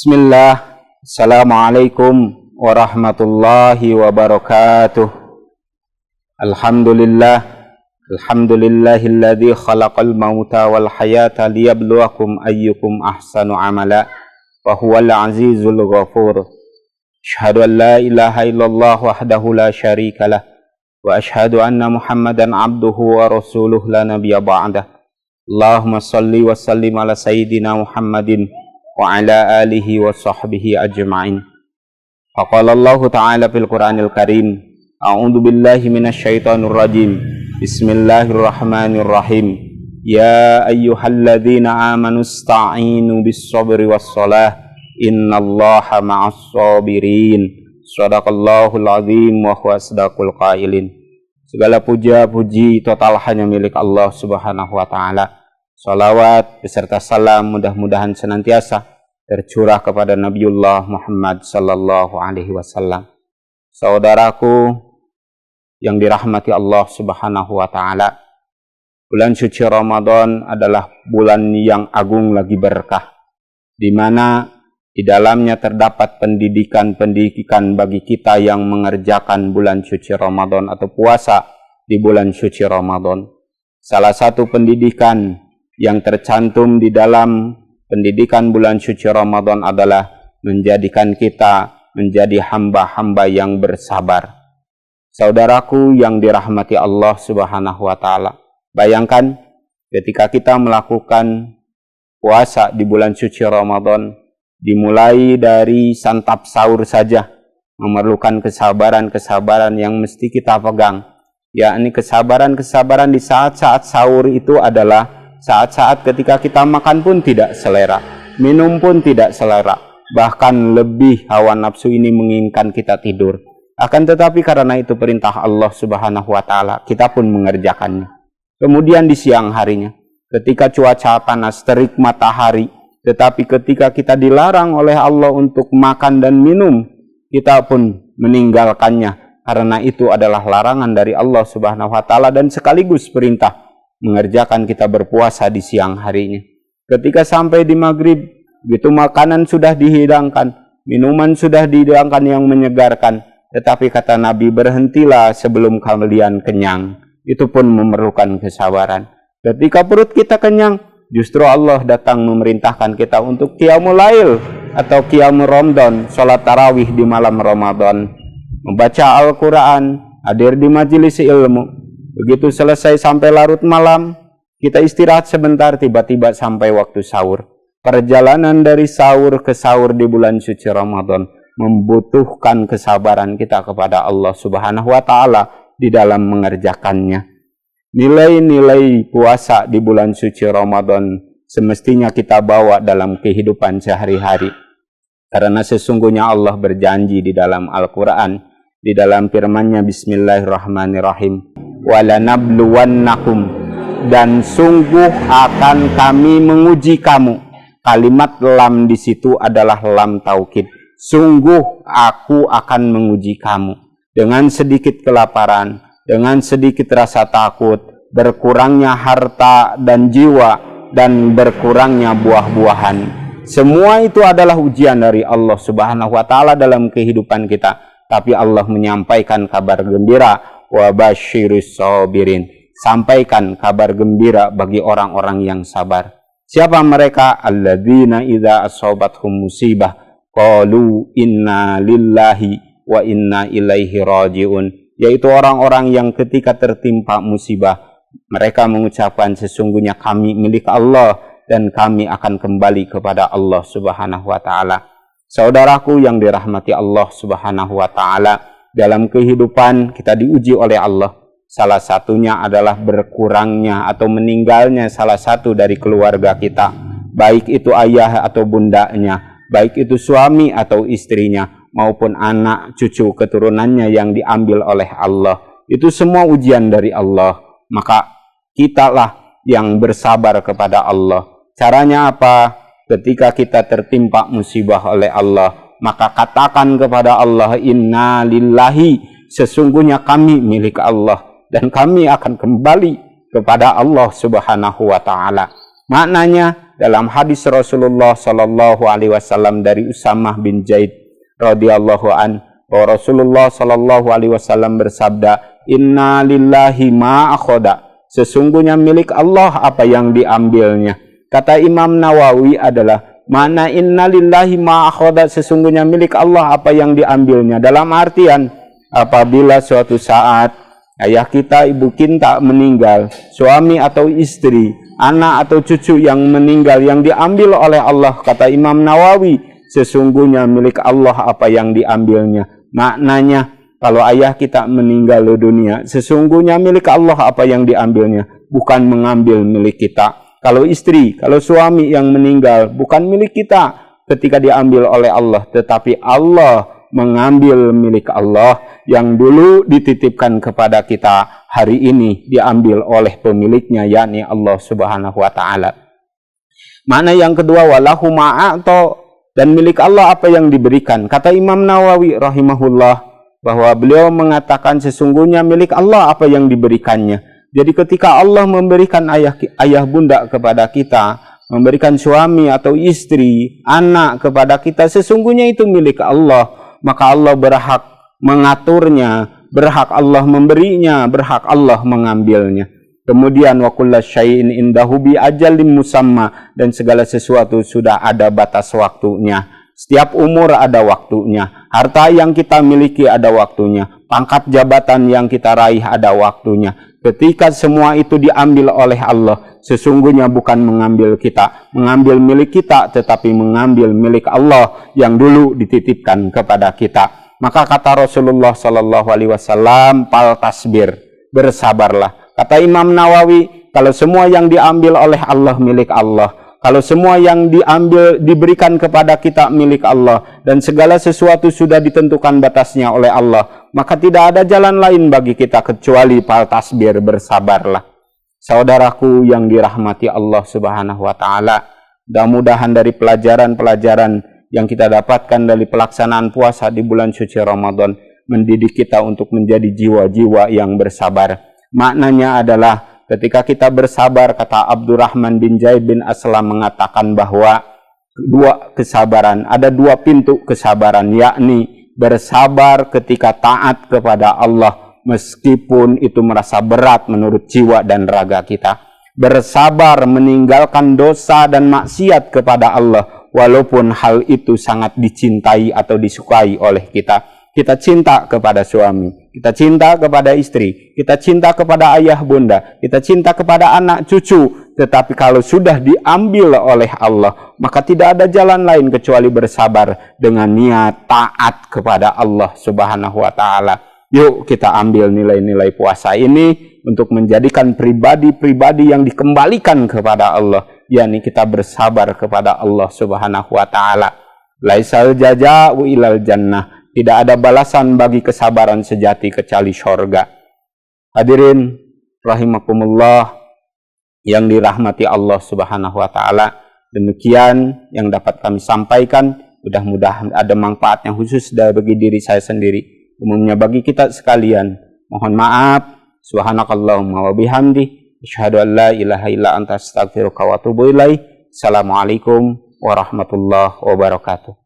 Bismillah. Assalamualaikum warahmatullahi wabarakatuh. Alhamdulillahilladzi khalaqal mauta wal hayata liyabluwakum ayyukum ahsanu amala wa huwal azizul ghafur. Asyhadu an la ilaha illallah wahdahu la syarikalah wa asyhadu anna Muhammadan abduhu wa rasuluh la nabiyya ba'dah. Allahumma shalli wa sallim ala sayyidina Muhammadin wa ala alihi wa sahbihi ajma'in. Faqala Allah ta'ala fil Qur'anil Karim, a'udzu billahi minasyaitonir rajim. Bismillahirrahmanirrahim. Ya ayyuhalladzina amanu ista'inu bis-sabri was-shalah, innallaha ma'as sabirin. Shadaqallahul azim wa huwa asdaqul qailin. Segala puja-puji total hanya milik Allah Subhanahu wa taala. Salawat beserta salam mudah-mudahan senantiasa tercurah kepada Nabiullah Muhammad sallallahu alaihi wasallam. Saudaraku yang dirahmati Allah Subhanahu wa taala, bulan suci Ramadan adalah bulan yang agung lagi berkah, di mana di dalamnya terdapat pendidikan bagi kita yang mengerjakan bulan suci Ramadan atau puasa di bulan suci Ramadan. Salah satu pendidikan yang tercantum di dalam pendidikan bulan suci Ramadan adalah menjadikan kita menjadi hamba-hamba yang bersabar. Saudaraku yang dirahmati Allah Subhanahu wa taala, bayangkan ketika kita melakukan puasa di bulan suci Ramadan, dimulai dari santap sahur saja memerlukan kesabaran yang mesti kita pegang. Yakni kesabaran di saat-saat sahur itu adalah saat-saat ketika kita makan pun tidak selera, minum pun tidak selera, bahkan lebih hawa nafsu ini menginginkan kita tidur. Akan tetapi karena itu perintah Allah Subhanahu wa taala, kita pun mengerjakannya. Kemudian di siang harinya, ketika cuaca panas terik matahari, tetapi ketika kita dilarang oleh Allah untuk makan dan minum, kita pun meninggalkannya, karena itu adalah larangan dari Allah Subhanahu wa taala dan sekaligus perintah mengerjakan kita berpuasa di siang harinya. Ketika sampai di maghrib, begitu makanan sudah dihidangkan, minuman sudah dihidangkan yang menyegarkan, tetapi kata Nabi, berhentilah sebelum kalian kenyang. Itu pun memerlukan kesabaran. Ketika perut kita kenyang, justru Allah datang memerintahkan kita untuk qiyamul lail atau qiyamul Ramadan, salat tarawih di malam Ramadan, membaca Al-Quran, hadir di majelis ilmu. Begitu selesai sampai larut malam, kita istirahat sebentar, tiba-tiba sampai waktu sahur. Perjalanan dari sahur ke sahur di bulan suci Ramadan membutuhkan kesabaran kita kepada Allah Subhanahu wa taala di dalam mengerjakannya. Nilai-nilai puasa di bulan suci Ramadan semestinya kita bawa dalam kehidupan sehari-hari. Karena sesungguhnya Allah berjanji di dalam Al-Quran, di dalam firman-Nya, Bismillahirrahmanirrahim, walanabluwannakum, dan sungguh akan kami menguji kamu. Kalimat lam di situ adalah lam taukid. Sungguh aku akan menguji kamu dengan sedikit kelaparan, dengan sedikit rasa takut, berkurangnya harta dan jiwa, dan berkurangnya buah-buahan. Semua itu adalah ujian dari Allah Subhanahu wa taala dalam kehidupan kita. Tapi Allah menyampaikan kabar gembira, wa basyiris sabirin. Sampaikan kabar gembira bagi orang-orang yang sabar. Siapa mereka? Alladzina idza asabathum musibah qalu inna lillahi wa inna ilaihi rajiun. Yaitu orang-orang yang ketika tertimpa musibah, mereka mengucapkan sesungguhnya kami milik Allah dan kami akan kembali kepada Allah Subhanahu wa taala. Saudaraku yang dirahmati Allah Subhanahu wa taala, dalam kehidupan kita diuji oleh Allah. Salah satunya adalah berkurangnya atau meninggalnya salah satu dari keluarga kita, baik itu ayah atau bundanya, baik itu suami atau istrinya, maupun anak, cucu, keturunannya yang diambil oleh Allah. Itu semua ujian dari Allah. Maka kitalah yang bersabar kepada Allah. Caranya apa? Ketika kita tertimpa musibah oleh Allah, maka katakan kepada Allah, inna lillahi, sesungguhnya kami milik Allah dan kami akan kembali kepada Allah Subhanahu wa taala. Maknanya dalam hadis Rasulullah sallallahu alaihi wasallam dari Usamah bin Zaid radhiyallahu an, bahwa Rasulullah sallallahu alaihi wasallam bersabda, "Inna lillahi ma akhadha." Sesungguhnya milik Allah apa yang diambilnya. Kata Imam Nawawi adalah mana inna lillahi ma akhadha, sesungguhnya milik Allah apa yang diambilnya. Dalam artian apabila suatu saat ayah kita, ibu kita meninggal, suami atau istri, anak atau cucu yang meninggal, yang diambil oleh Allah, kata Imam Nawawi, sesungguhnya milik Allah apa yang diambilnya. Maknanya, kalau ayah kita meninggal dunia, sesungguhnya milik Allah apa yang diambilnya, bukan mengambil milik kita. Kalau istri, kalau suami yang meninggal, bukan milik kita ketika diambil oleh Allah, tetapi Allah mengambil milik Allah yang dulu dititipkan kepada kita, hari ini diambil oleh pemiliknya, yakni Allah Subhanahu wa taala. Mana yang kedua, walahu ma'ato, dan milik Allah apa yang diberikan. Kata Imam Nawawi rahimahullah bahwa beliau mengatakan sesungguhnya milik Allah apa yang diberikannya. Jadi ketika Allah memberikan ayah bunda kepada kita, memberikan suami atau istri, anak kepada kita, sesungguhnya itu milik Allah. Maka Allah berhak mengaturnya, berhak Allah memberinya, berhak Allah mengambilnya. Kemudian wa kullu syai'in indahu bi ajalin musamma, dan segala sesuatu sudah ada batas waktunya. Setiap umur ada waktunya. Harta yang kita miliki ada waktunya. Pangkat jabatan yang kita raih ada waktunya. Ketika semua itu diambil oleh Allah, sesungguhnya bukan mengambil milik kita, tetapi mengambil milik Allah yang dulu dititipkan kepada kita. Maka kata Rasulullah sallallahu alaihi wasallam, "Fal tasbir," bersabarlah. Kata Imam Nawawi, kalau semua yang diambil oleh Allah milik Allah, kalau semua yang diberikan kepada kita milik Allah, dan segala sesuatu sudah ditentukan batasnya oleh Allah, maka tidak ada jalan lain bagi kita kecuali fal tasbir, bersabarlah. Saudaraku yang dirahmati Allah Subhanahu wa taala, mudah-mudahan dari pelajaran-pelajaran yang kita dapatkan dari pelaksanaan puasa di bulan suci Ramadan mendidik kita untuk menjadi jiwa-jiwa yang bersabar. Maknanya adalah ketika kita bersabar, kata Abdurrahman bin Zaid bin Aslam mengatakan bahwa ada dua pintu kesabaran, yakni bersabar ketika taat kepada Allah meskipun itu merasa berat menurut jiwa dan raga kita. Bersabar meninggalkan dosa dan maksiat kepada Allah walaupun hal itu sangat dicintai atau disukai oleh kita. Kita cinta kepada suami, kita cinta kepada istri, kita cinta kepada ayah bunda, kita cinta kepada anak cucu. Tetapi kalau sudah diambil oleh Allah, maka tidak ada jalan lain kecuali bersabar dengan niat taat kepada Allah Subhanahu wa taala. Yuk kita ambil nilai-nilai puasa ini untuk menjadikan pribadi-pribadi yang dikembalikan kepada Allah, yakni kita bersabar kepada Allah Subhanahu wa taala. Laisal jaza'u ilal jannah. Tidak ada balasan bagi kesabaran sejati kecuali syurga. Hadirin rahimakumullah yang dirahmati Allah Subhanahu wa taala, demikian yang dapat kami sampaikan. Mudah-mudahan ada manfaat yang khusus bagi diri saya sendiri, umumnya bagi kita sekalian. Mohon maaf. Subhanakallahumma wa bihamdi, asyhadu an la ilaha illa anta astaghfiruka wa atubu ilaik. Assalamualaikum warahmatullahi wabarakatuh.